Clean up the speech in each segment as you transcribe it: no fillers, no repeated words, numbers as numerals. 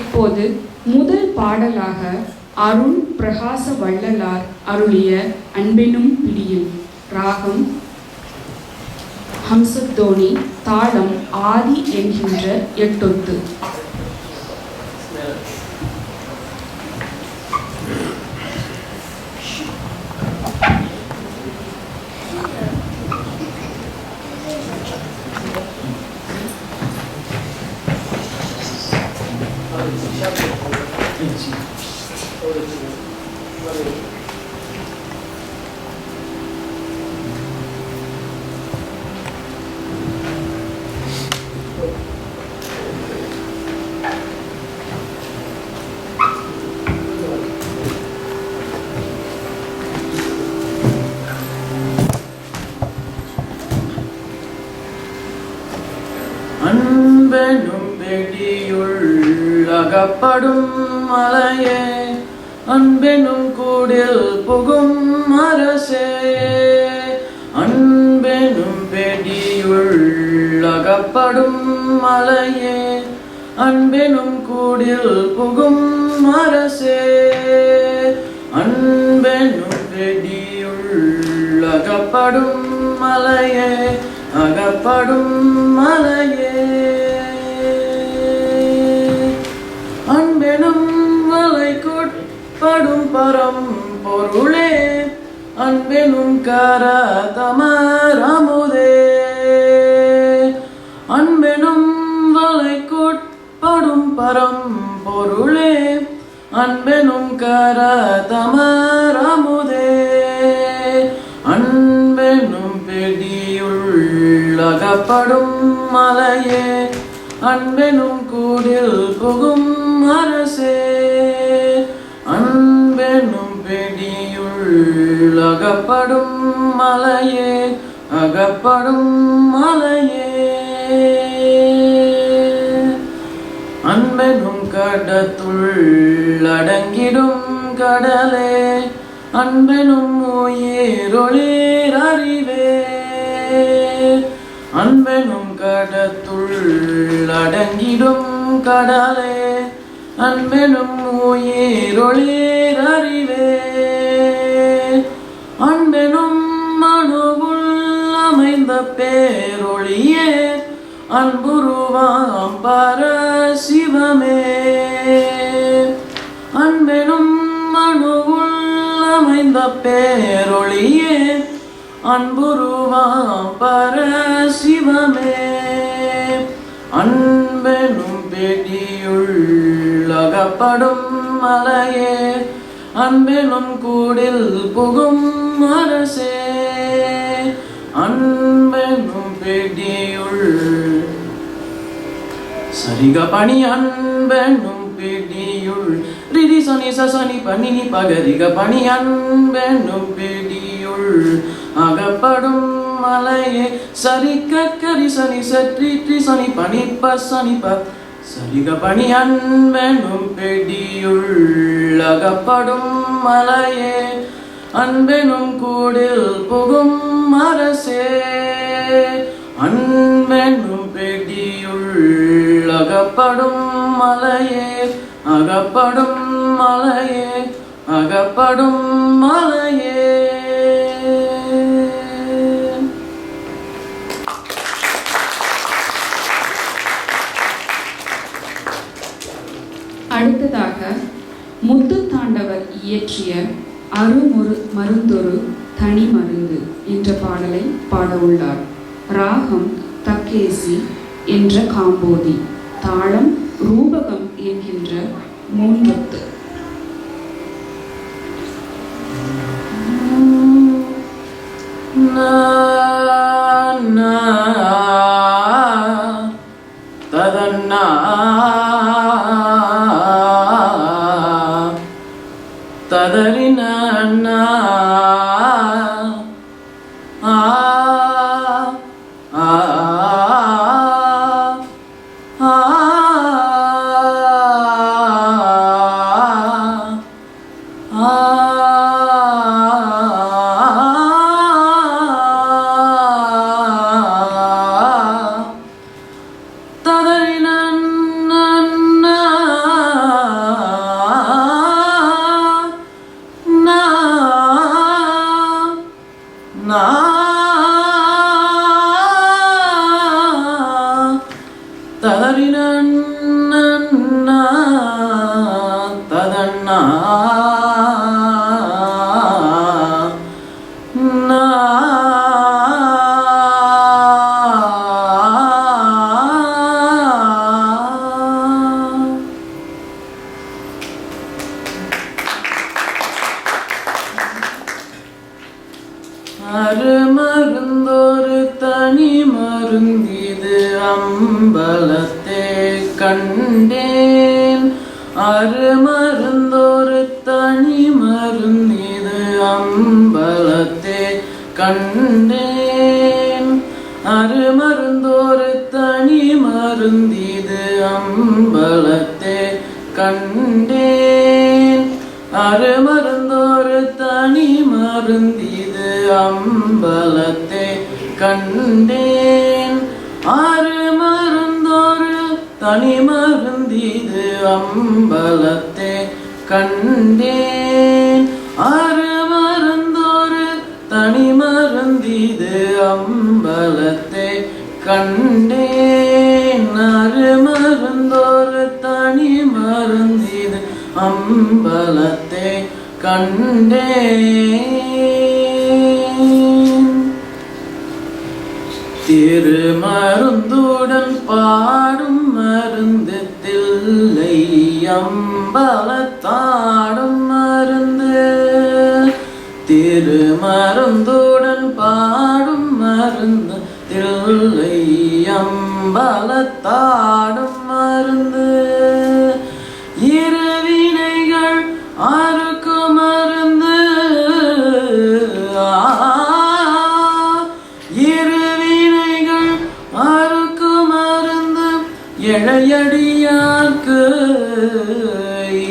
இப்போது முதல் பாடலாக அருண் பிரகாச வள்ளலார் அருளிய அன்பெனும் பிடியில், ராகம் ஹம்சத்தோணி, தாளம் ஆதி என்கின்ற எட்டொத்து. அன்பெனும் பிடியுள் அகப்படும் மலையே, அன்பெனும் கூடில் புகும் அரசே. அன்பெனும் பிடியுள் அகப்படும் மலையே, அன்பெனும் கூடில் புகும் அரசே. அன்பெனும் பிடியுள் அகப்படும் மலையே, அகப்படும் மலையே. அன்பெனும் வலைக்குட்படும் பரம் பொருளே, அன்பெனும் கரதமரமுதே. அன்பெனும் வலைக்குட்படும் பரம் பொருளே, அன்பெனும் கரதமரமுதே. அன்பெனும் பிடியுள் அகப்படும் மலையே, அன்பெனும் கூடில் புகும் அரசே. அன்பெனும் பிடியுள் அகப்படும் மலையே, அகப்படும் மலையே. அன்பெனும் கடத்துள் அடங்கிடும் கடலே, அன்பெனும் உயிரொளிர் அறிவே. அன்பெனும் கடத்துள் அடங்கிடும் கடலே, அன்பெனும் உயிரொளிர் அறிவே. அன்பெனும் மனுவுள் அமைந்த பேரொளியே, அன்புருவாம் பரசிவமே. அன்பெனும் மனுவுள் அமைந்த பேரொளியே, அன்புருவாம் பரசிவமே. அன்பெனும் பிடியுள் அகப்படும் மலையே, அன்பெனும் கூடில் புகும் அரசே. அன்பெனும் பிடியுள் சரிக பணி. அன்பெனும் பிடியுள் ரிதி சனி சனி பனி பகரிக பணி. அன்பெனும் பிடியுள் அகப்படும் மலையே, சரிக்க கரி சனி சற்றி சனி பனி ப சனி ப சரிக பணி. அன்பெனும் பிடியுள் அகப்படும் மலையே, அன்பெனும் கூடில் புகும் அரசே. அன்பெனும் பிடியுள் அகப்படும் மலையே, அகப்படும் மலையே, அகப்படும் மலையே. அடுத்ததாக முத்துத்தாண்டவர் இயற்றிய மருந்தொரு தனி மருந்து என்ற பாடலை பாடவுள்ளார். ராகம் தக்கேசி என்ற காம்போதி, தாளம் ரூபகம் என்கின்ற மூன்றொத்து. ததன்னா ததரின ததரின ததறினன்னா ததன்னா அருமருந்தொரு தனி மருந்திது அம்பலத்தே கண்டேன். அருமருந்தொரு தனி மருந்திது அம்பலத்தே கண்டேன். அருமருந்தொரு தனி மருந்திது அம்பலத்தே கண்டேன். அருமருந்தொரு தனி மருந்திது அம்பலத்தே கண்டேன். அருமருந்தொரு தனி மருந்திது அம்பலத்தே கண்டேன். அருமருந்தொரு தனி மருந்திது அம்பலத்தே கண்டேன். அருமருந்தொரு தனி மருந்திது அம்பலத்தே கண்டேன். திருமருந்துடன் பாடும் மருந்து தில்லை அம்பலத்தாடும் மருந்து. திருமருந்துடன் பாடும் மருந்து தில்லை அம்பலத்தாடும் மருந்து. இருவினைகள் அறுக்கும் மருந்து. இருவினைகள் அறுக்கும் மருந்து. இழையடியார்க்கு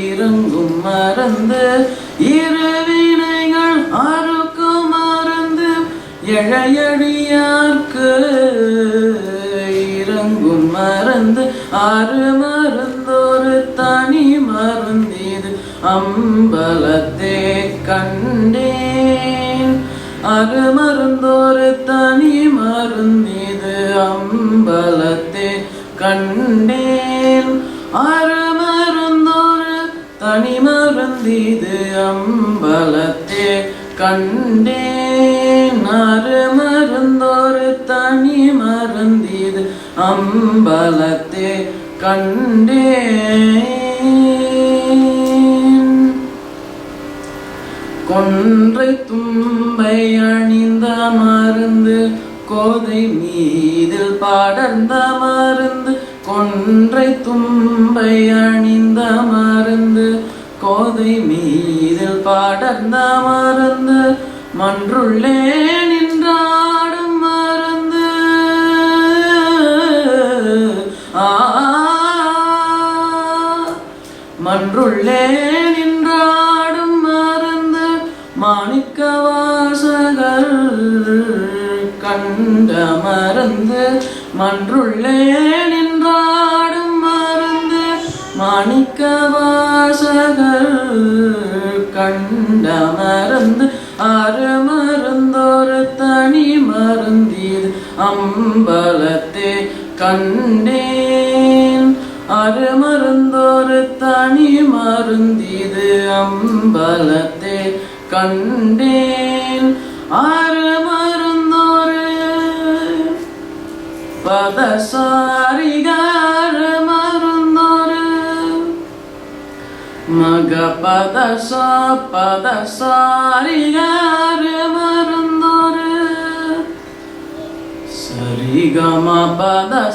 இறங்கும் மருந்து. இருவினைகள் அறுக்கும் மருந்து. இழையடியார்க்கு இறங்கும் மருந்து. அருமருந்தொரு தனி மருந்திது அம்பலத்தே கண்டேன். அருமருந்தொரு தனி மருந்திது அம்பலத்தே கண்டேன். அருமருந்தொரு தனி மருந்திது அம்பலத்தே கண்டேன். அருமருந்தொரு தனி மருந்திது அம்பலத்தே கண்டேன். கொன்றை தும்பை அணிந்த மருந்து கோதை மீதில் பாடர்ந்த மருந்து. கொன்றை தும்பை அணிந்த மருந்து கோதை மீதில் பாடர்ந்த மருந்து. மன்றுள்ளே நின்றாடும் மருந்து. மன்றுள்ளே நின்றாடும் மருந்து. மாணிக்க வாசகர் கண்ட மருந்து. மன்றுள்ளே நின்றாடும் மருந்து. மாணிக்க வாசகர் கண்ட மருந்து. அருமருந்தொரு தனி மருந்திது அம்பலத்தே கண்டேன். அருமருந்தொரு தனி மருந்திது அம்பலத்தே கண்டேன். அருமருந்தொரு பதசாரிகார மருந்தொரு மக பதசா பதசாரிகார மருந்தொரு சரிகம பதசாரிகார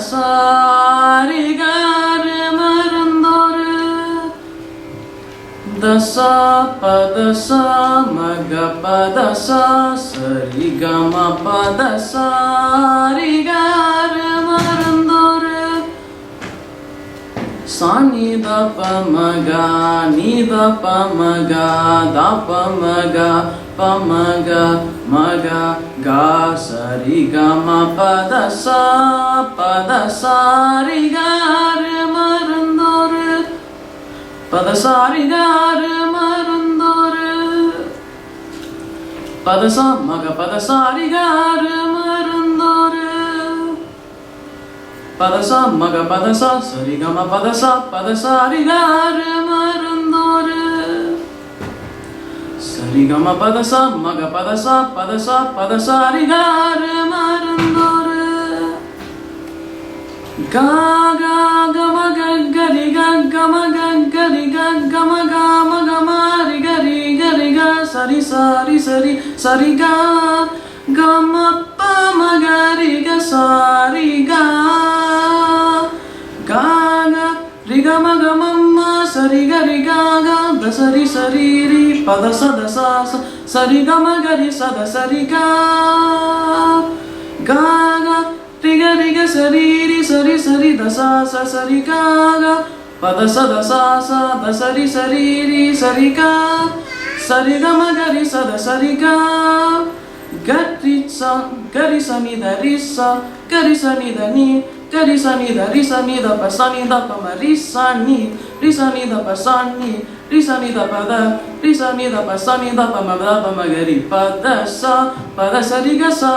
மருந்தொரு தசா பதசா மக பதசா சரிகம பதசாரிகார மருந்தொரு சாணி தபமகா நீத பமகா தபமகா பமகா மகா கா சரிகம பதசா பதசாரிகார மருந்தொரு பதசாரிகார மருந்தொரு பதசா மக பதசாரிகார மருந்தொரு பதசா மக பதசா சரிகம பதசா பதசாரிகாரு மருந்தோரு சரிகம பதசா மக பதசா பதசா பதசாரிகாரு மருந்தோரு காகா கமக கரி கமக கரி கம கம கமாரி கரி கரி க சரி சரி சரி சரி கா கமப்ப மகரி க சாரி கா காகா ரிகம கமம்ம சரி கரி காகா தசரி சரி ரி பத சதசா சரி கம கரி சத சரி கா காகா ரிக ரிக சரி ரி சரி சரி தசா சரி காகா பத சதசா தசரி சரி ரி சரி கா சரி கம கரி சத சரி கா கரிசா கரிசனி தரிசா கரிசனி தனி கரிசனி தரிசனி த பசனி த பம ரிசனி ரிசனி த பசனி ரிசனி த பத ரிசனி த பசனி த பம த பம கரி பத பத சரி க சா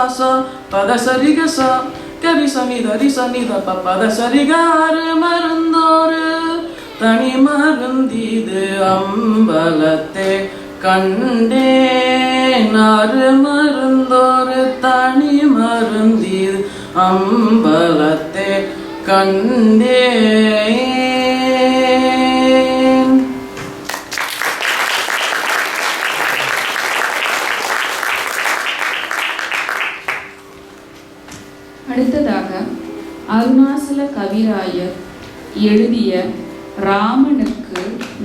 பத சரி க சா கரிசனி தரிசனி த பத சரி காரு மருந்தோரு தனி மருந்திது அம்பலத்தே கண்டேன் அரு மருந்தோரு தனி மருந்திது அம்பலத்தே கண்டேன். அடுத்ததாக அருணாசல கவிராயர் எழுதிய ராமனுக்கு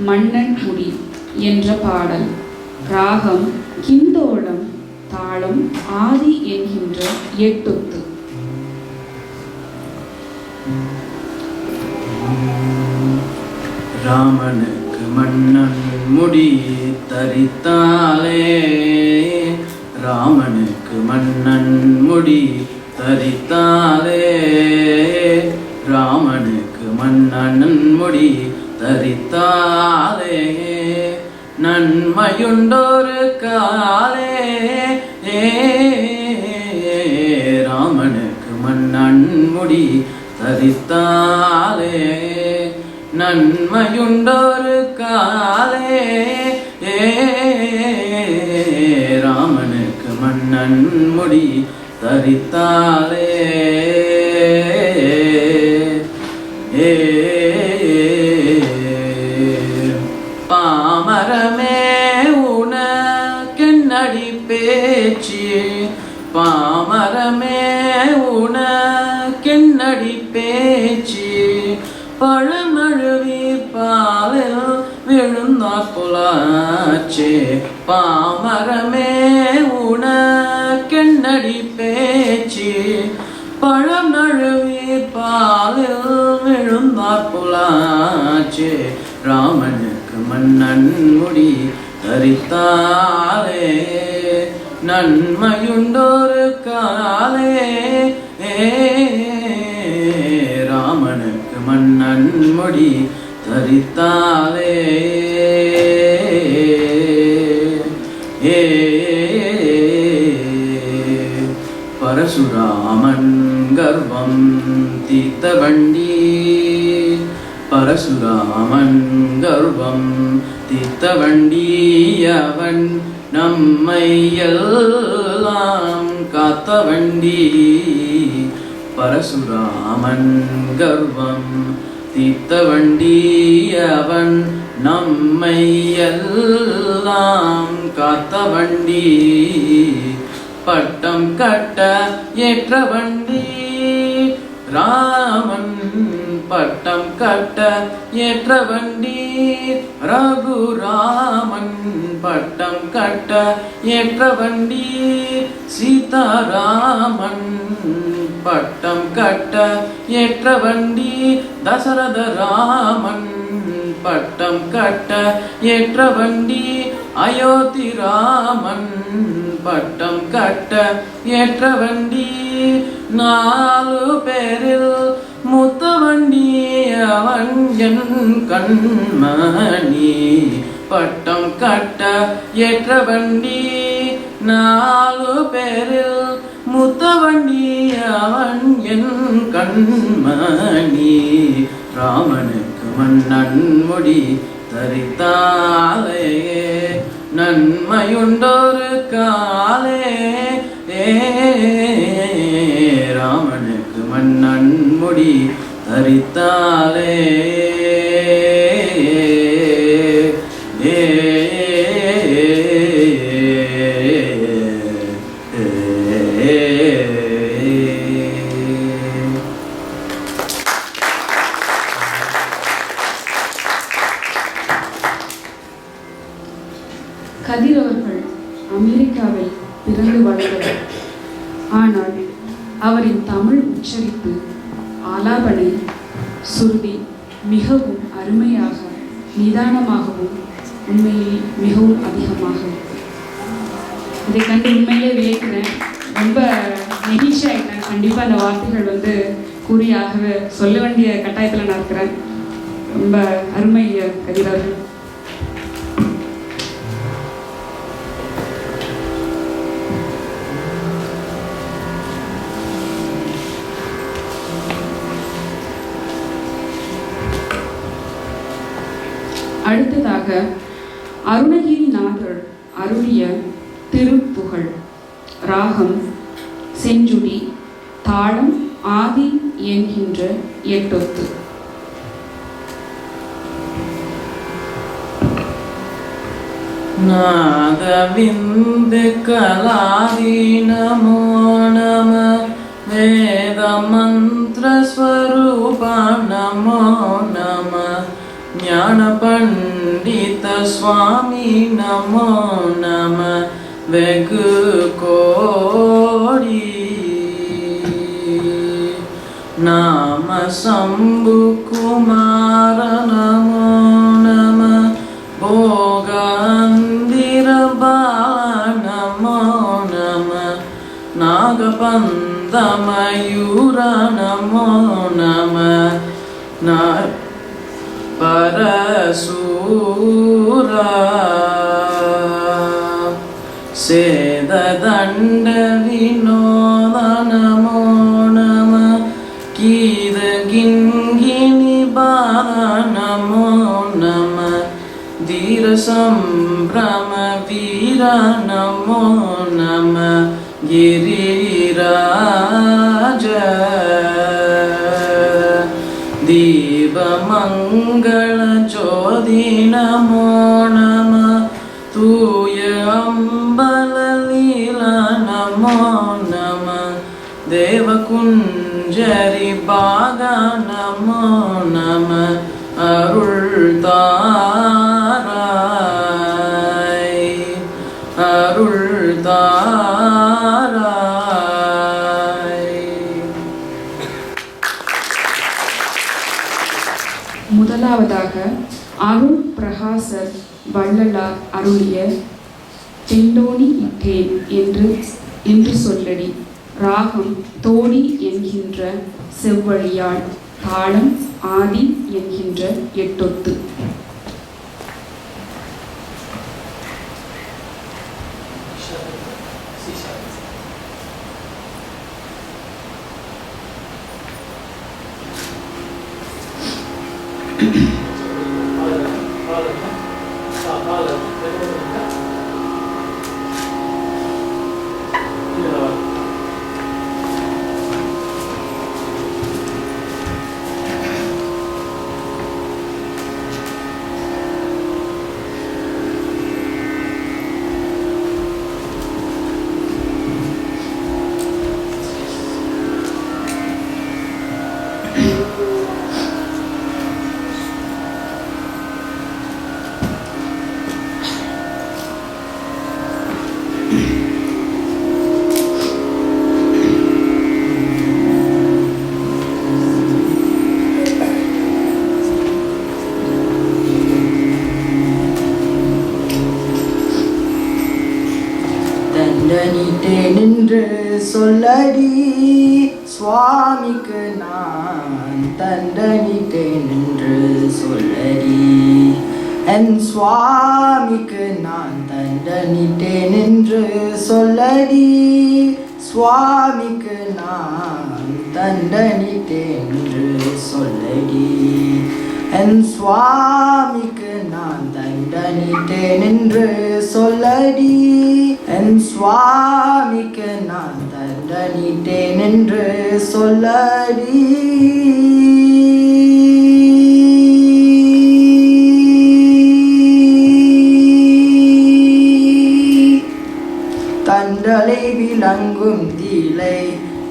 மன்னன் முடி என்ற பாடல். ராகம் கிந்தோளம், தாளம் ஆதி என்கின்ற எட்டொத்து. ராமனுக்கு மன்னன் முடி தரித்தாலே, ராமனுக்கு மன்னன் முடி தரித்தாலே, ராமனுக்கு மன்னன் முடி தரித்தாலே, நன்மையுண்டொரு காலே, ராமனுக்கு மன்னன் முடி தரித்தாலே, நன்மையுண்டொரு காலே, ராமனுக்கு மன்னன் முடி தரித்தாலே. பாமரமே உனக்கென்னடி பேச்சு, பாமரமே உனக்கென்னடி பேச்சு, பழமழுவீர் பாலில் விழுந்தாற் போலாச்சே, பாமரமே உனக்கென்னடி பேச்சு, பழம் நழுவீர் பாலில் விழுந்தாற் போலாச்சே, ராமனுக்கு மன்னன் முடி தரித்தாலே, நன்மையுண்டொரு காலே, ராமனுக்கு மன்னன் முடி தரித்தாலே. பரசுராமன் கர்வம் தீர்த்தவண்டி, பரசுராமன் கர்வம் தீர்த்தவண்டி, அவன் நம்மை எல்லாம் காத்தவண்டி, பரசுராமன் கர்வம் தீர்த்தவண்டி, அவன் நம்மை எல்லாம் காத்தவண்டி, பட்டம் கட்ட ஏற்ற வண்டி, ராமன் பட்டம் கட்ட ஏற்ற வண்டி, ரகுராமன் பட்டம் கட்ட ஏற்ற வண்டி, சீதாராமன் பட்டம் கட்ட ஏற்ற வண்டி, தசரத ராமன் பட்டம் கட்ட ஏற்ற வண்டி, அயோத்தி ராமன் பட்டம் கட்ட ஏற்ற வண்டி, 4 பேரில் மூத்த வண்டி, அவன் என் கண்மணி பட்டம் கட்ட ஏற்ற வண்டி, 4 பேரில் முத்தவண்டி அவன் என் கண்மணி ராமனுக்கு மன்னன் முடி தரித்தாலே நன்மையுண்டொரு காலே ராமனுக்கு மன்னன் முடி தரித்தாலே கதிர் அவர்கள் அமெரிக்காவில் பிறந்து வளர்ந்தவர். ஆனால் அவரின் தமிழ் உச்சரிப்பு, ஆலாபனை, சுருதி மிகவும் அருமையாக, நிதானமாகவும், உண்மையில் மிகவும் அதிகமாக. இதை கண்டு உண்மையிலே வியக்கிறேன். ரொம்ப நெகிழ்ச்சியாயிட்டேன். கண்டிப்பாக அந்த வார்த்தைகள் கூறியாகவே சொல்ல வேண்டிய கட்டாயத்தில் நான் இருக்கிறேன். ரொம்ப அருமை கதிர் அவர்கள். அடுத்ததாக அருணகிரிநாதர் அருளிய திருப்புகழ். ராகம் செஞ்சுடி, தாளம் ஆதி என்கின்ற எட்டொத்து. நாதவிந்து கலாதி நமோ நம வேத மந்திர ஸ்வரூப நமோ நம ஞான பண்டித சுவாமி நமோ நம வெகு கோடி நாம சம்பு குமார நமோ நம போகாந்திர பால நமோ நம நாகபந்த மயூர நமோ நம பரசூரா சேததண்ட வினோத நமோ நம கீத கிங்கினி பாத நமோ நம தீர சம்பிரம வீர நமோ நம கிரிராஜ தீபமங்கள ஜோதி நமோ நம தூய அம்பல லீலா நமோ நம தேவகுஞ்சரி பாக நமோ நம அருள் தாராய் அருள் தாராய். முதலாவதாக அருள் பிரகாசர் வள்ளலார் அருளிய தெண்டோணி இட்டேன் என்று சொல்லடி. ராகம் தோடி என்கின்ற செவ்வழியாள், தாளம் ஆதி என்கின்ற எட்டொத்து. நின்று சொல்லடி சுவாமிக்கு நான் தண்டனிட்டேன் என்று சொல்லடி. என் சுவாமிக்கு நான் தண்டனிட்டேன் என்று சொல்லடி. சுவாமிக்கு நான் தண்டனிட்டேன் என்று சொல்லடி. என் சுவாமிக்கு நான் தண்டனிட்டேன் என்று சொல்லடி. என் சுவாமிக்கு நான் தண்டனிட்டேன் என்று சொல்லடி. தண்டலை விளங்கும் தீலை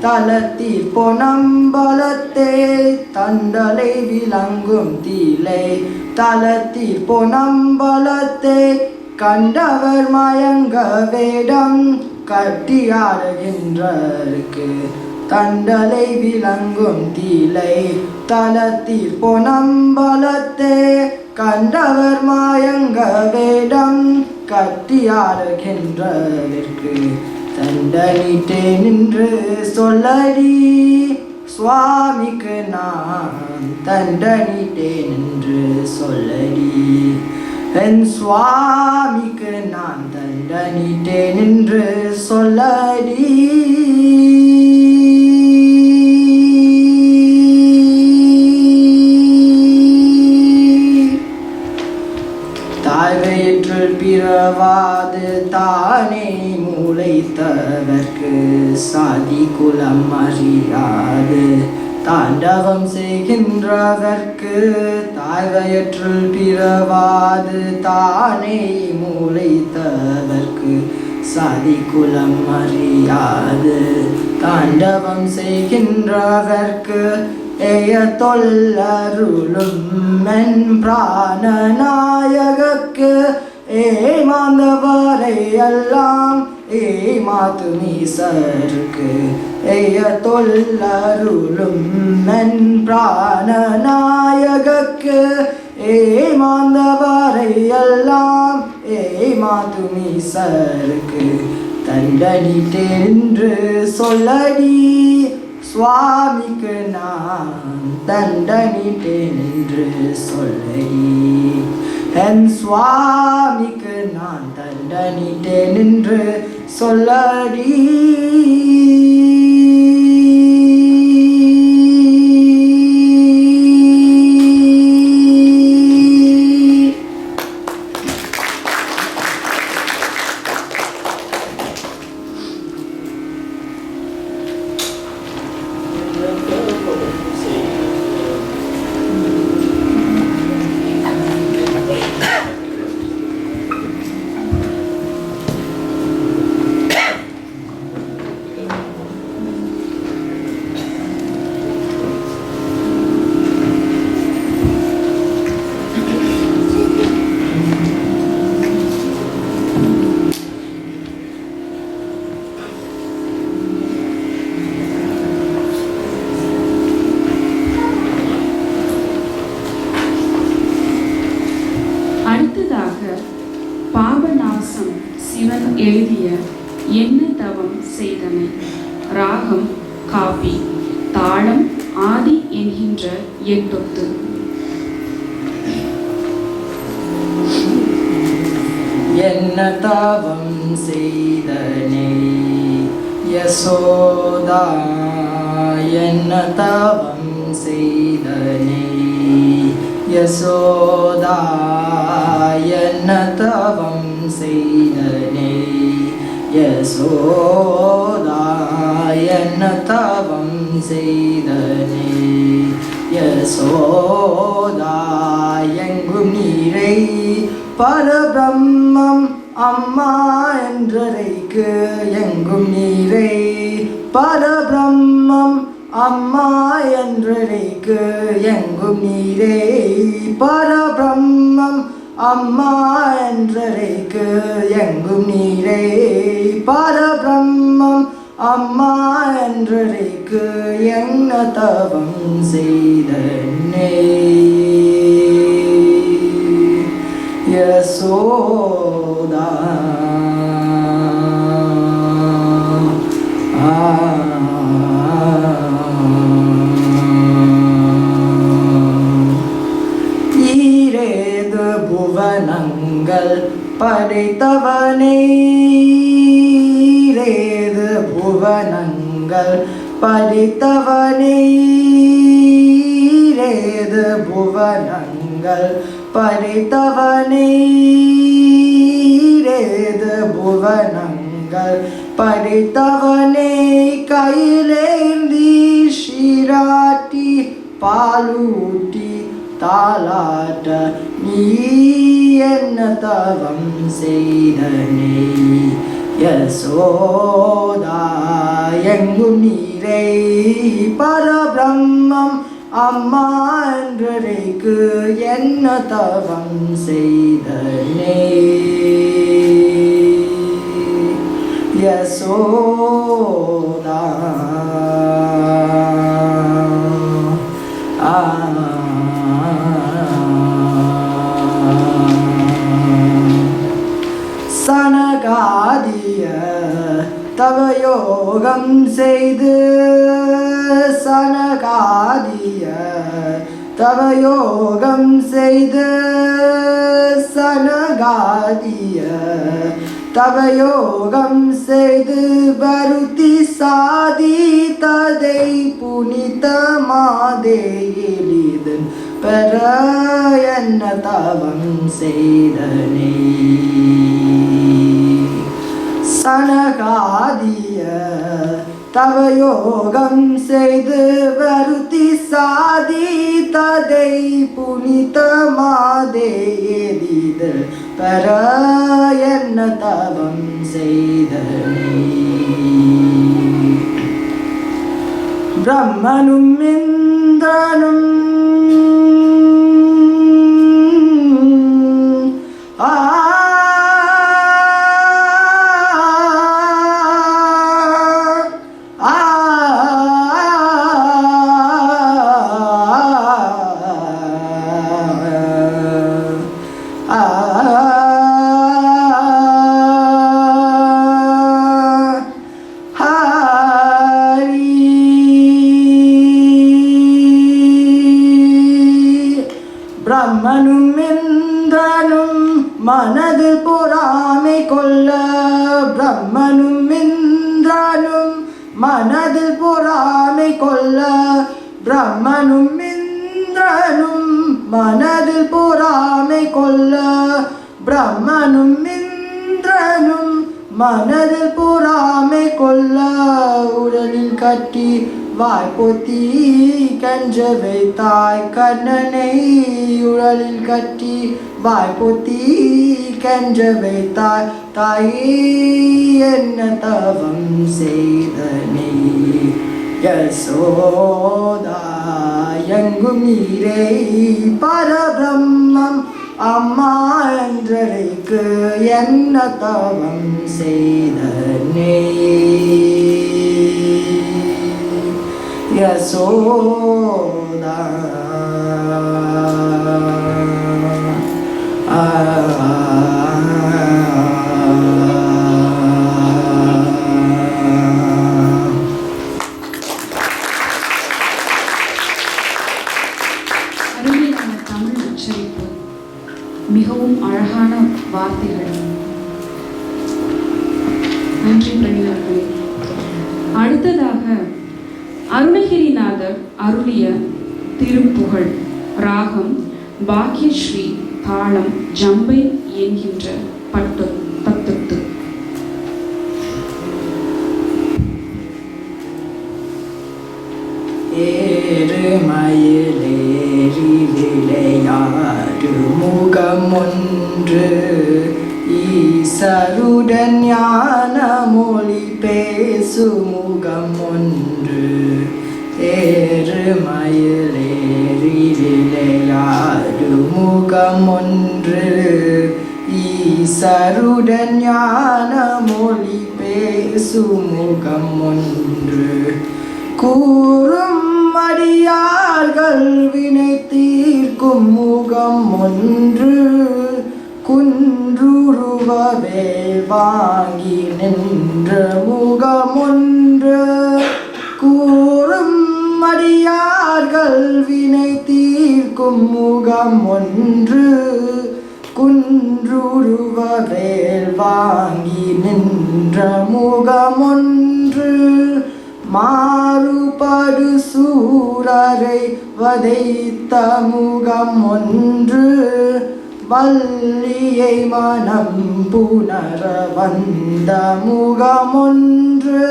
தளத்தில் பொனம்பலத்தே. தண்டலை விளங்கும் தீலை தளத்தில் பொனம்பலத்தே. கண்டவர் மயங்க வேடம் கட்டியாடுகின்றருக்கு. தண்டலை விளங்கும் தீலை தளத்தில் பொனம்பலத்தே. கண்டவர் மயங்க வேடம் கட்டியாடுகின்றதற்கு தண்டனிட்டேன் என்று சொல்லடி. சுவாமிக்கு நான் தண்டனிட்டேன் என்று சொல்லடி. என் சுவாமிக்கு நான் தண்டனிட்டேன் என்று சொல்லடி. தாய்வயிற்றில் பிறவாது தானே மூளைத்தவர்க்கு சாதி குலம் அறியாது தாண்டவம் செய்கின்றவர்க்கு. தாய்வயிற்றில் பிறவாது தானே மூளைத்தவர்க்கு சாதி குலம் அறியாது தாண்டவம் செய்கின்றவர்க்கு. ஏய தொல்லருளும் மென் பிராணநாயகக்கு. ஏமாந்தவரை எல்லாம் ஏமாத்து மீசருக்கு. ஏய தொல்லருளும் மென் பிராணநாயகக்கு. ஏமாந்தவரை எல்லாம் ஏமாத்து மீசருக்கு தண்டனிட்டேன் என்று சொல்லடி. சுவாமிக்கு நான் தண்டனிட்டேன் என்று சொல்லடி. என் சுவாமிக்கு நான் தண்டனிட்டேன் என்று சொல்லடி. பாபநாசம் சிவன் எழுதிய என்ன தவம் செய்தனை. ராகம் காபி, தாளம் ஆதி என்கின்ற எட்டொத்து. என்ன தவம் செய்தனை யசோதா. என்ன தவம் செய்தனை யசோதா. என்ன தவம் செய்தனை யசோதா. என்ன தவம் செய்தனை யசோதா. எங்கும் நீரை பரபிரம்மம் அம்மா என்றரைக்கு. எங்கும் நீரை பரபிரம்மம் அம்மா என்றரைக்கு. எங்கும் நீரை பரபிரம்மம் அம்மா என்றரைக்கு. எங்கும் நீரை பரபிரம்மம் அம்மா என்றரைக்கு. என்ன தவம் செய்தனை யசோதா. ஈரேது புவனங்கள் படைத்தவனே. ஈரேது புவனங்கள் படைத்தவனே ஈரேழு புவனங்கள் படைத்தவனே ஈரேழு புவனங்கள் படைத்தவனே கையிலேந்தி ஷீராட்டி பாலூட்டி தாலாட்ட நீ என்ன தவம் செய்தனே யசோதா எங்கும் நீரை பரபிரம்மம் அம்மா என்றழைக்கு என்ன தவம் செய்தனே யசோதா சனகாதிய தவயோகம் செய்து சனகாதிய தவயோகம் செய்து சனகாதிய தவயோகம் செய்து வருத்தி சாதித்ததை புனிதமாதே எளிதன் பெற என்ன தவம் செய்தனே சனகாதிய தவயோகம் செய்து வருத்தி சாதித்ததை புனிதமாதே எளிதன் பெற என்ன தவம் செய்தனே பிரம்மனும் இந்திரனும் பிரம்மனும் இந்திரனும் மனதில் பொறாமை கொள்ள பிரம்மனும் இந்திரனும் மனதில் பொறாமை கொள்ள பிரம்மனும் இந்திரனும் மனதில் பொறாமை கொள்ள பிரம்மனும் இந்திரனும் மனதில் பொறாமை கொள்ள உடலில் கட்டி வாய்ப்பொத்தி கஞ்ச வைத்தாய் கண்ணனை உடலில் கட்டி வாய்ப்பொத்தி கஞ்ச வைத்தாய் தாயே என்ன தவம் செய்தனே யசோதா எங்கும் நீரை பரபிரம்மம் அம்மா என்றழைக்கு என்ன தவம் செய்தனே யசோதா அருமையான தமிழ் உச்சரிப்பு, மிகவும் அழகான வார்த்தைகள். நன்றி பணியாளர்களே. அடுத்ததாக அருணகிரிநாதர் அருளிய திருப்புகழ், ராகம் பாக்யஸ்ரீ, தாளம் ஜம்பை என்கின்ற பத்தொத்து. ஏறுமயிலேறி விளையாடு முகம் ஒன்று ஈசருடன் ஞான மொழி பேசு முகம் ஒன்று ஏறுமயிலேறி விளையாடு முகம் ஒன்று ஈசருடன் ஞான மொழி பேசு முகம் ஒன்று கூறும் அடியார்கள் வினை தீர்க்கும் முகம் ஒன்று குன்றுருவவே வாங்கி நின்ற முகம் ஒன்று கூறும் அடியார்கள் வினை தீர்க்கும் முகம் ஒன்று குன்றுருவவே வாங்கி நின்ற முகம் ஒன்று மாறுபடு சூரரை வதைத்த முகம் ஒன்று வள்ளியை மனம் புணர வந்த முகமொன்று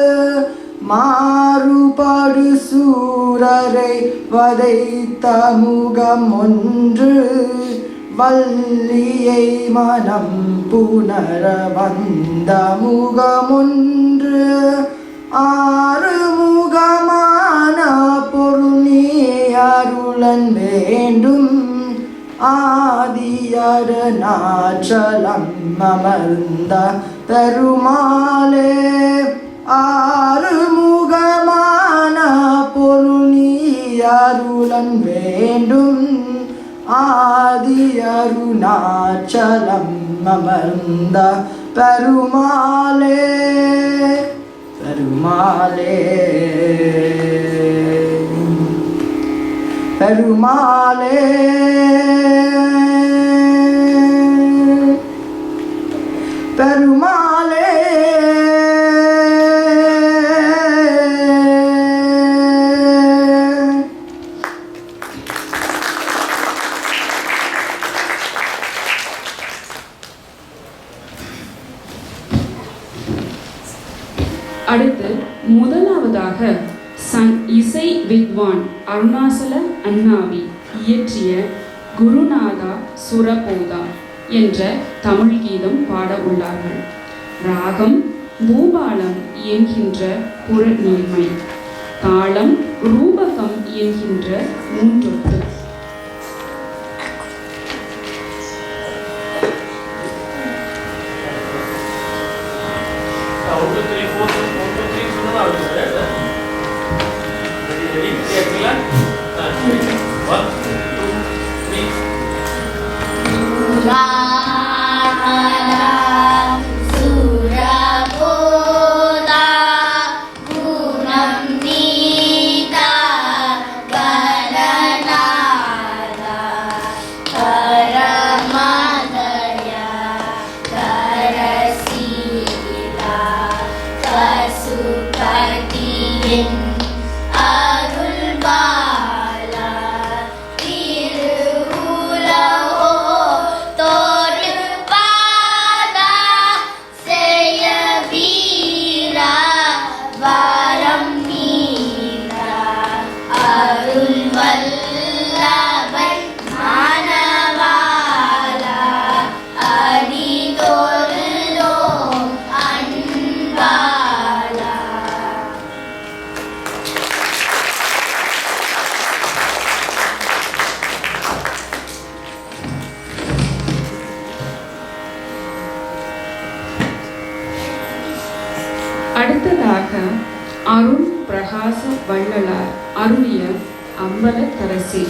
மாறுபடு சூரரை வதைத்த முகம் ஒன்று வள்ளியை மனம் புணர வந்த முகமொன்று ஆறுமுகமான பொருள் நீ அருளன் வேண்டும் ஆதியருணாச்சலம் அமர்ந்த பெருமாளே ஆறுமுகமான பொருள் நீ அருளன் வேண்டும் ஆதியருணாச்சலம் அமர்ந்த பெருமாளே பெருமாளே பெருமாளே பெருமாளே அடுத்து முதலாவதாக இசை வித்வான் அருணாசல அண்ணாவி இயற்றிய குருநாதா சுரபோதா என்ற தமிழ் கீதம் பாட உள்ளார்கள். ராகம் பூபாலம் என்கின்ற புறநீர்மை, தாளம் ரூபகம் என்கின்ற மூன்றொட்டு. அடுத்ததாக அருள் பிரகாச வள்ளலார் அருளிய அம்பலத்தரசி,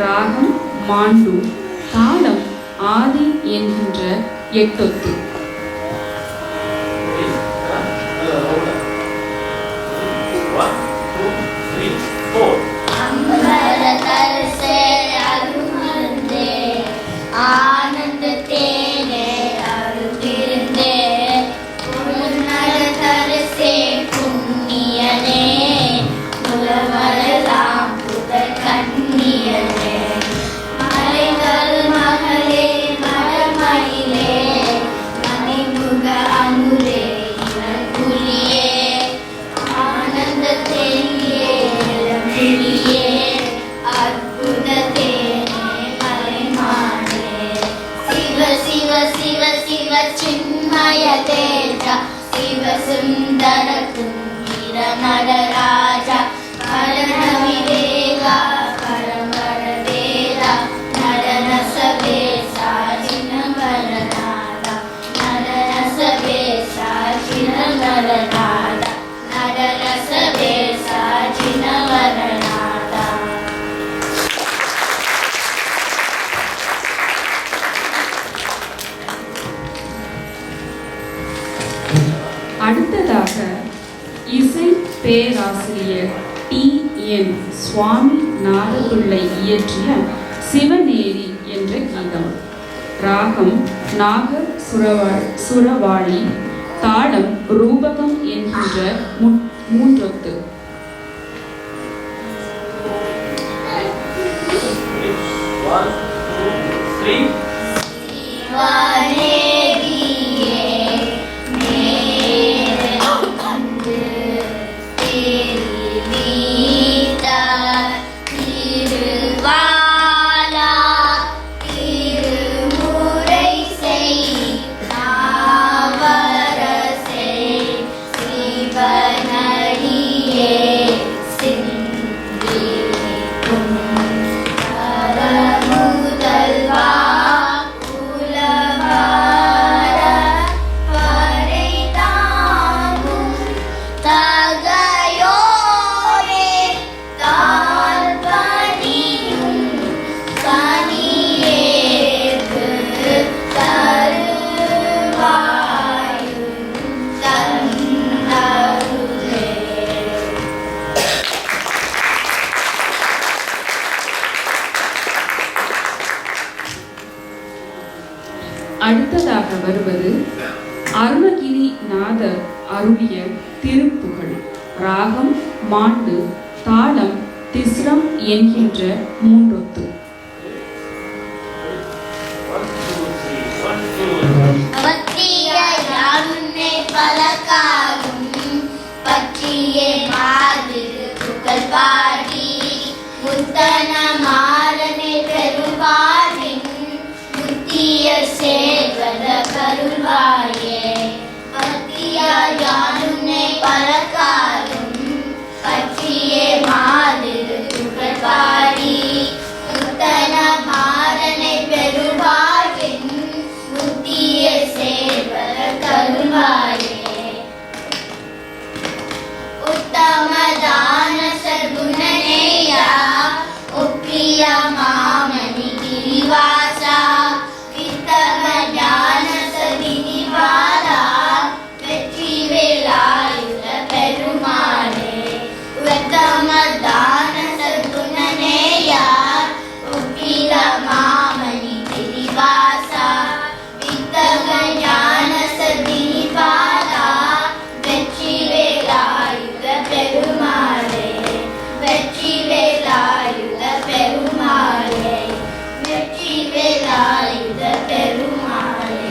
ராகம் மாண்டு, தாளம் ஆதி என்கின்ற எட்டொத்து. शिव सुंदर कुंभीर नरराजा करण विवेका परमर वेदा नररस वेसा जिन वरनादा नररस वेसा जिन वरनादा नररस वेसा जिन वरनादा. அடுத்ததாக இசை பேராசிரியர் டி.என். சுவாமி நாதபிள்ளை இயற்றிய சிவநேரி என்ற கீதம். ராகம் நாக சுரவாளி, தாளம் ரூபகம் என்கின்ற மூன்றொத்து. அடுத்ததாக வருவது அருணகிரி நாதர் அருளிய திருப்புகழ். ராகம் மாண்டு, தாளம் திஸ்ரம் என்கின்ற மூன்றொத்து. சேவத கருள்வாயே பக்தியானுன்னை பலகாலும் பற்றியே மாதிரு புகழ்வாடி முத்தன மாறனை பெருவாயின் முத்திய சேவத கருள்வாயே உத்தமதான சர்க்குணனேயா உப்பிய மாமணி கிரிவாசா ஞான சதினி வாரா வெற்றி வேலாயுத பெருமாளே உத்தமதான சர்க்குணனேயா உப்பில மாமணி கிரிவாசா வித்தக ஞான சதினி வாரா வெற்றி வேலாயுத பெருமாளே வெற்றி வேலாயுத பெருமாளே வெற்றி வேலாயுத பெருமாளே.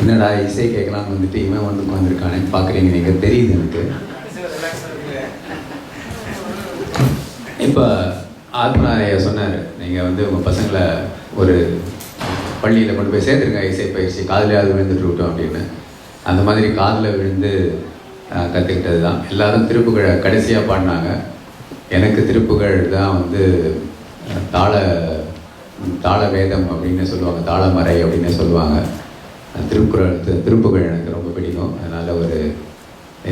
என்னடா இசை கேட்கலான்னு வந்துட்டு இவன் வந்து உட்காந்துருக்கானேன்னு பார்க்குறீங்க நீங்கள், தெரியுது எனக்கு. இப்போ ஆத்மநாதையா சொன்னார், நீங்கள் வந்து உங்கள் பசங்களை ஒரு பள்ளியில் கொண்டு போய் சேர்த்துருங்க இசை பயிற்சி, காதிலையாவது விழுந்துட்டு இருக்கட்டும் அப்படின்னு. அந்த மாதிரி காதில் விழுந்து கற்றுக்கிட்டது தான். எல்லாரும் திருப்புகழை கடைசியாக பாடினாங்க. எனக்கு திருப்புகழ் தான் வந்து தாள வேதம் அப்படின்னு சொல்லுவாங்க, தாளமறை அப்படின்னு சொல்லுவாங்க. திருப்புகழ் எனக்கு ரொம்ப பிடிக்கும். அதனால் ஒரு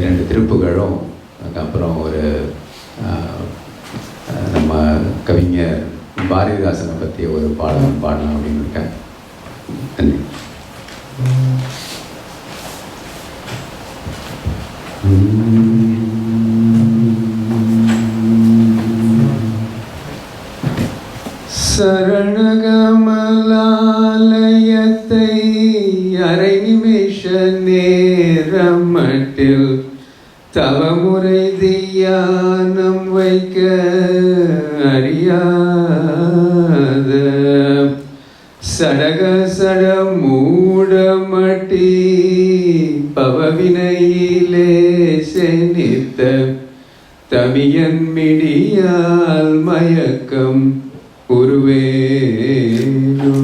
2 திருப்புகழும் அதுக்கப்புறம் ஒரு நம்ம கவிஞர் பாரதிதாசனை பற்றி ஒரு பாடலாம் அப்படின்னு இருக்கேன். நன்றி. சரணகமலாலயத்தை அரை நிமிஷ நேரம் மட்டில் தவமுறை தியானம் வைக்க அறியாத சடக சட மூடமட்டி பவவினையிலே செனித்த தமியன் மிடியால் மயக்கம் உருவேனோ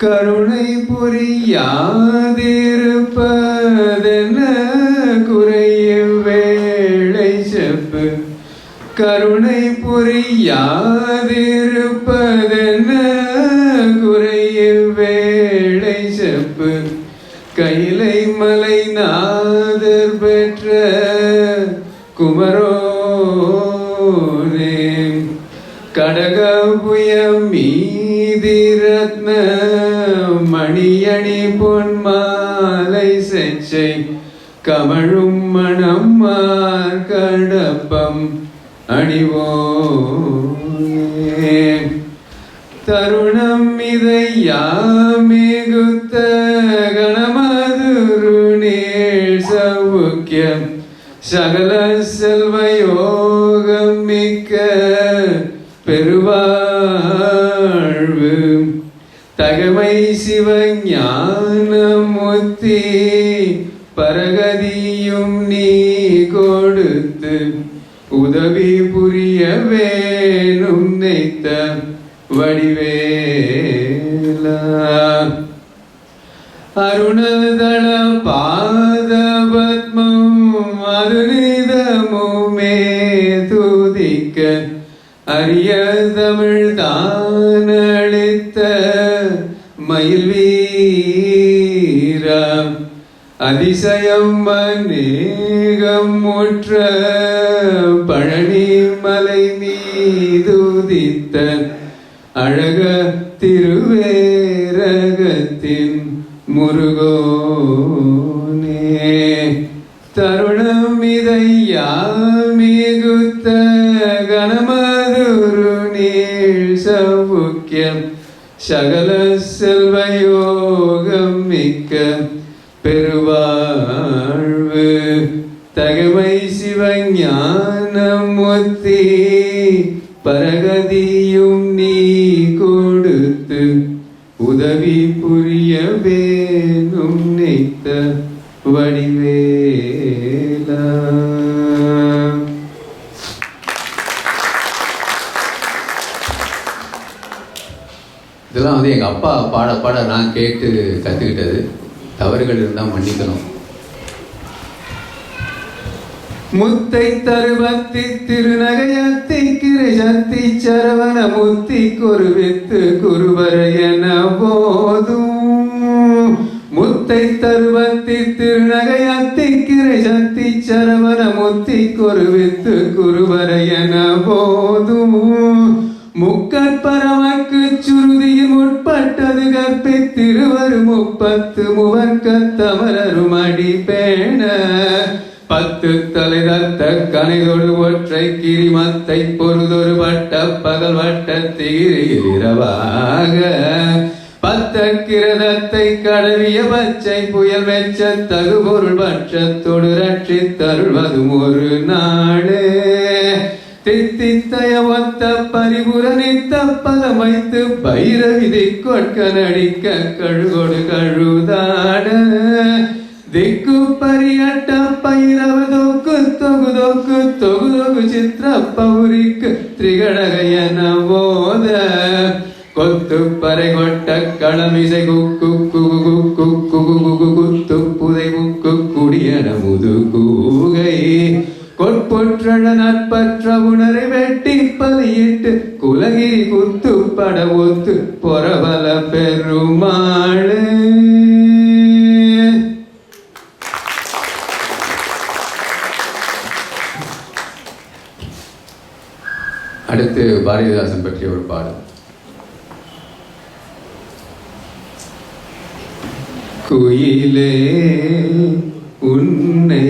கருணை புரியாதிருப்பதென்ன குறையும் வேளை செப்பு கருணை புரியாதிருப்பதென்ன குறையும் வேளை செப்பு கைலை மலை நாதர் பெற்ற குமரோனே கடகபுயம் மீதி ரத்ன மணியணி பொன்மாலை செச்சை கமழும் மணம் மார்கடப்பம் அணிவோனே தருணம் இதையாமிகுத்த கணமதுரு நீள் சவுக்கியம் சகல செல்வயோகம் மிக்க பெருவாழ்வு தகமை சிவஞானமுத்தி பரகதியும் நீ கொடுத்து உதவி புரிய வேணும் நெய்த்த வடிவேலா அருணதள பாதபத்மம் அதுனிதமுமே துதிக்க அரிய தமிழ் தானளித்த மயில் வீரா அதிசயம் அநேகம் முற்ற பழனி மலை மீதுதித்த அழக திருவேரகத்தின் முருகோனே தருணம் இதையாமிகுத்த கணமதுரு நீள் சவுக்கியம் சகல செல்வயோகம் மிக்க பெருவாழ்வு தகமை சிவஞானமுத்தி பரகதியும் நீ கொடுத்து உதவி புரிய வேணும் நெய்த்த வடிவேலா. இதெல்லாம் வந்து எங்கள் அப்பா பாட பாட நான் கேட்டு கற்றுக்கிட்டது. தவறுகள் இருந்தால் மன்னிக்கணும். முத்தை தருவத்தி திருநகையத்தி கிருஷத்தி சரவண முத்தி குருவித்து குருவரையன போதும் முத்தை தருவத்தி திருநகையத்தி கிருஷத்தி சரவண முத்தி குருவித்து குருவரையன போதும் முக்கற்பரமக்கு சுருதியில் முற்பட்டது கற்பித்திருவரு முப்பத்து முவர்க்கத்தமரரும் அடி பேண பத்து தலை தத்த கனைதொடு ஒற்றை கிரிமத்தை பொருதொரு வட்ட பகல் வட்ட திகிரிரவாக பத்த கிரதத்தை கடவிய பச்சை புயல் வெச்ச தகுபொருள் பட்சத்தொடு ரட்சி தருள்வதும் ஒரு நாளே தித்தித்தய ஒத்த பரிபுர நித்த பதம் வைத்து பைரவிதை கொட்க நடிக்க கழுகொடு கழுதாட திக்கு பரியட்ட பைரவ தொக்கு தொகு தொக்கு தொகு தொகு சித்திர பௌரிக்கு திரிகடகையன போத கொத்து பறை கொட்ட களமிசை குக்கு குகு குக்கு குகு குகு குத்து புதை முக்கு குடியன முது கூகை கொட்பொற்றழ நட்பற்ற உணரை வெட்டி பதியிட்டு குலகிரி குத்து பட ஒத்து பொறபல பெருமாளே. அடுத்து பாரதிதாசன் பற்றிய ஒரு பாடல். குயிலே உன்னை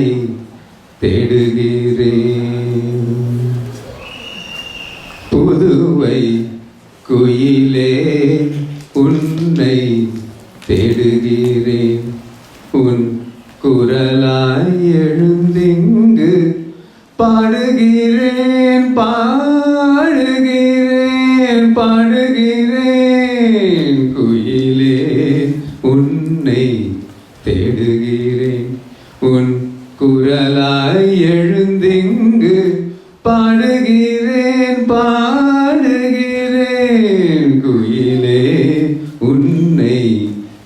தேடுகிறேன் புதுவை குயிலே உன்னை தேடுகிறேன் உன் குரலாய் எழுந்திங்கு பாடுகிறேன் பாடுகிறேன் பாடுகிறேன் குயிலே உன்னை தேடுகிறேன் உன் குரலாய் எழுந்திங்கு பாடுகிறேன் பாடுகிறேன் குயிலே உன்னை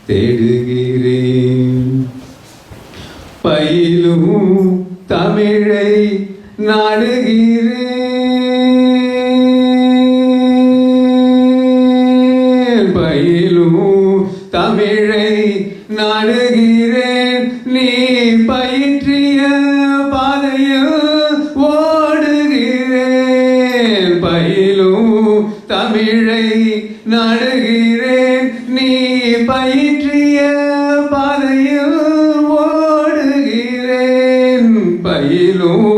தேடுகிறேன் பயிலும் தமிழை நாடுகிறேன் பயிலும் தமிழை நாடுகிறேன் நீ பயிற்றிய பாதையில் ஓடுகிறேன் பயிலும் தமிழை நாடுகிறேன் நீ பயிற்றிய பாதையில் ஓடுகிறேன் பயிலும்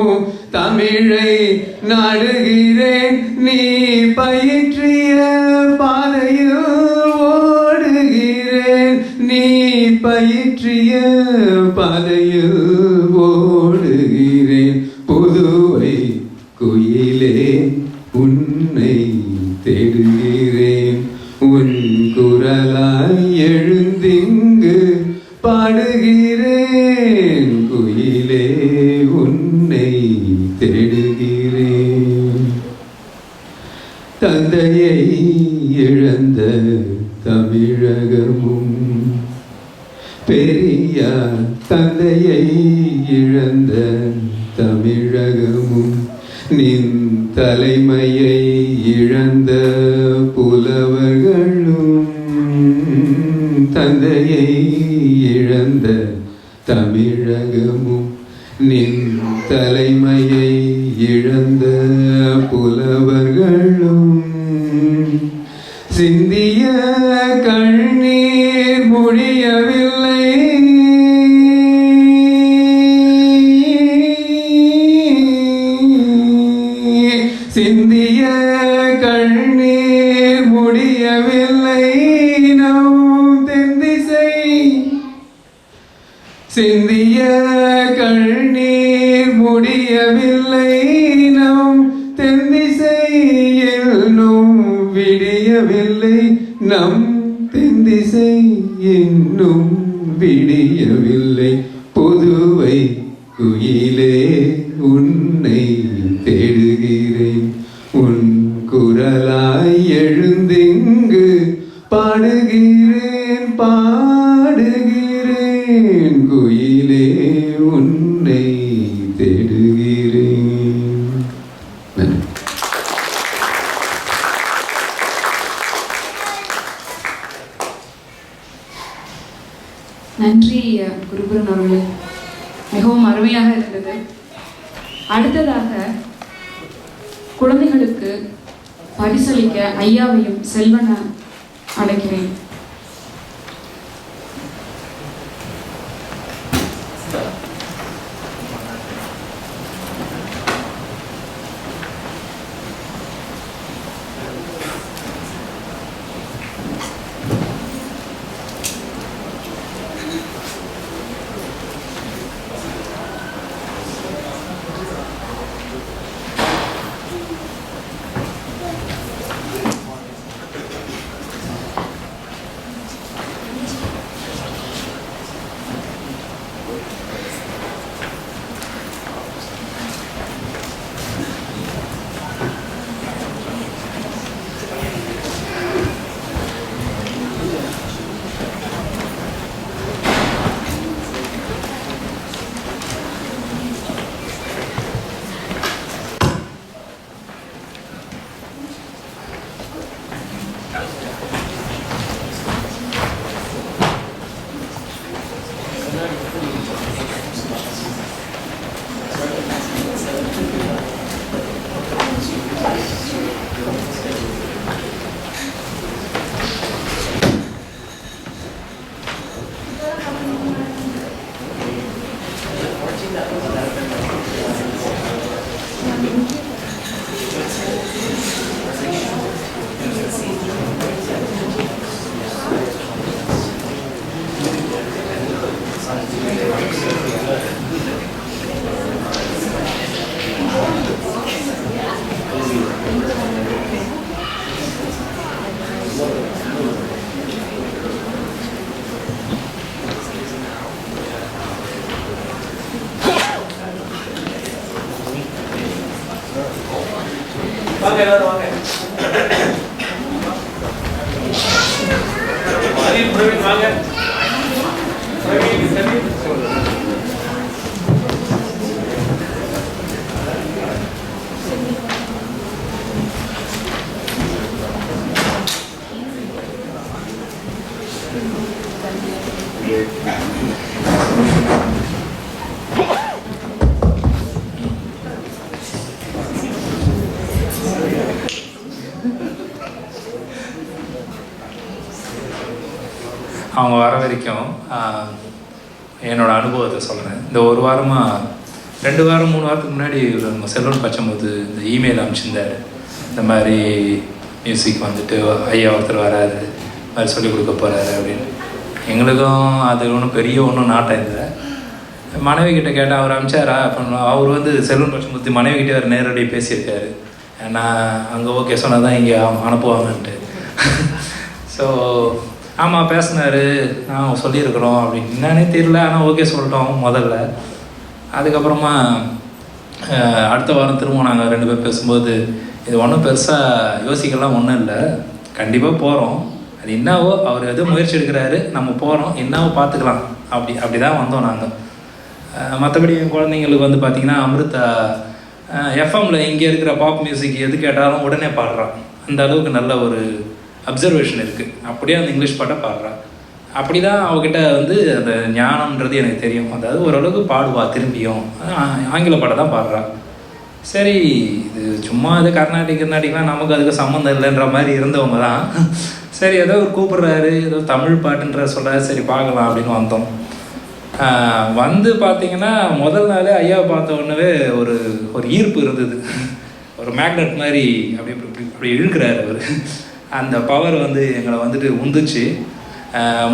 தமிழை நாடுகிறேன் நீ பயிற்றிய பாதை பாதையில் ஓடுகிறேன். புதுவை குயிலே உன்னை தேடுகிறேன். உன் குரலாய் எழுந்திங்கு பாடுகிறேன். குயிலே உன்னை தேடுகிறேன். தந்தையை இழந்த தமிழகமும் பெரியார் தந்தையை இழந்த தமிழகமும் நின் தலைமையை இழந்த புலவர்களும் தந்தையை இழந்த தமிழகமும் நின் தலைமையை இழந்த புலவர்களும் சிந்திய கண்ணீர் முடியவில்லை. சிந்திய கண்ணீர் முடியவில்லை. நம் தென்திசை சிந்திய கண்ணீர் முடியவில்லை. நம் தென்திசை இன்னும் விடியவில்லை. நம் தென்திசை இன்னும் விடியவில்லை. புதுவை குயிலே உன்னை தேடுகிறேன். உன் குரலாய் எழுந்திங்கு பாடுகிறேன் பாடுகிறேன். குயிலே உன்னை தேடுகிறேன். நன்றி. நன்றி குருபுரன் அவர்களே, மிகவும் அருமையாக இருந்தது. அடுத்ததாக குழந்தைகளுக்கு பரிசளிக்க ஐயாவையும் செல்வன அழைக்கிறேன். வாங்க எல்லாரும் வாங்க. பிரவீன் வாங்க. பிரவீன் சரி. அவங்க வர வரைக்கும் என்னோடய அனுபவத்தை சொல்கிறேன். இந்த ஒரு வாரமாக 2 வாரம் 3 வாரத்துக்கு முன்னாடி நம்ம செல்வன் பச்சம்போது இந்த இமெயில் அனுப்பிச்சிருந்தார். இந்த மாதிரி மியூசிக் வந்துட்டு ஐயா ஒருத்தர் வராரு, மாதிரி சொல்லிக் கொடுக்க போகிறாரு அப்படின்னு. எங்களுக்கும் அது ஒன்றும் பெரிய ஒன்றும் நாட்டம் இல்லை. மனைவி கிட்ட கேட்டால் அவர் அமிச்சாரா அப்போ அவர் வந்து செல்வன் பட்சமூர்த்தி மனைவி கிட்டே அவர் நேரடியாக பேசியிருக்காரு. நான் அங்கே ஓகே சொன்னால் தான் இங்கே அனுப்புவாங்கன்ட்டு. ஸோ ஆமாம் பேசினார், நான் சொல்லியிருக்கிறோம் அப்படின்னு என்னன்னே தெரியல. ஆனால் ஓகே சொல்லிட்டோம் முதல்ல. அதுக்கப்புறமா அடுத்த வாரம் திரும்ப நாங்கள் 2 பேர் பேசும்போது இது ஒன்றும் பெருசாக யோசிக்கலாம் ஒன்றும் இல்லை, கண்டிப்பாக போகிறோம், அது என்னவோ அவர் எதுவும் முயற்சி எடுக்கிறாரு, நம்ம போகிறோம், என்னவோ பார்த்துக்கலாம் அப்படி தான் வந்தோம் நாங்கள். மற்றபடி என் குழந்தைங்களுக்கு வந்து பார்த்திங்கன்னா அமிர்தா எஃப்எம்மில் இங்கே இருக்கிற பாப் மியூசிக் எது கேட்டாலும் உடனே பாடுறான். அந்த அளவுக்கு நல்ல ஒரு அப்சர்வேஷன் இருக்குது. அப்படியே அந்த இங்கிலீஷ் பாட்டை பாடுறான். அப்படி தான் அவகிட்ட வந்து அந்த ஞானம்ன்றது எனக்கு தெரியும். அதாவது ஓரளவுக்கு பாடுவா, திரும்பியும் ஆங்கில பாட்டை தான் பாடுறான். சரி இது சும்மா இது கர்நாடிக்லாம் நமக்கு அதுக்கு சம்மந்தம் இல்லைன்ற மாதிரி இருந்தவங்க தான். சரி ஏதோ ஒரு கூப்பிட்றாரு, ஏதோ தமிழ் பாட்டுன்ற சொல்ல, சரி பார்க்கலாம் அப்படின்னு வந்தோம். வந்து பார்த்திங்கன்னா முதல் நாளே ஐயாவை பார்த்த உடனே ஒரு ஈர்ப்பு இருந்தது. ஒரு மேக்னெட் மாதிரி அப்படி இழுக்கிறாரு அவர். அந்த பவர் வந்து எங்களை வந்துட்டு உந்துச்சு.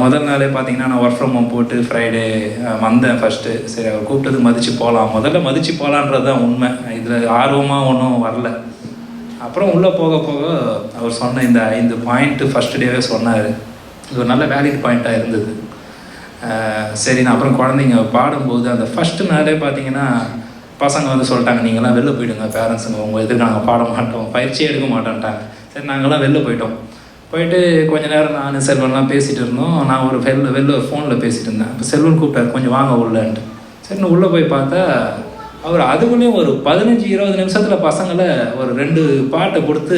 முதல் நாளே பார்த்திங்கன்னா நான் ஒர்க் ஃப்ரம் ஹோம் போட்டு ஃப்ரைடே வந்தேன் ஃபஸ்ட்டு. சரி அவர் கூப்பிட்டது மதித்து போகலாம், முதல்ல மதித்து போகலான்றது தான் உண்மை. இதில் ஆர்வமாக ஒன்றும் வரல. அப்புறம் உள்ளே போக போக அவர் சொன்ன இந்த 5 பாயிண்ட்டு ஃபஸ்ட்டு டேவே சொன்னார். இது ஒரு நல்ல வேலிட் பாயிண்ட்டாக இருந்தது. சரி நான் அப்புறம் குழந்தைங்க பாடும்போது அந்த ஃபஸ்ட்டு நாளே பார்த்திங்கன்னா பசங்க வந்து சொல்லிட்டாங்க, நீங்களாம் வெளில போயிடுங்க பேரண்ட்ஸுங்க, உங்கள் எதுக்கு நாங்கள் பாட மாட்டோம், பயிற்சியே எடுக்க மாட்டோன்ட்டாங்க. சரி நாங்களாம் வெளில போயிட்டோம். போயிட்டு கொஞ்ச நேரம் நான் செல்வன்லாம் பேசிகிட்டு இருந்தோம். நான் ஒரு வெளில ஃபோனில் பேசிகிட்டு இருந்தேன். இப்போ செல்வன் கூப்பிட்டார், கொஞ்சம் வாங்க உள்ளன்ட்டு. சரி நான் உள்ளே போய் பார்த்தா அவர் அதுக்குள்ளேயும் ஒரு 15-20 நிமிஷத்தில் பசங்களை ஒரு 2 பாட்டை கொடுத்து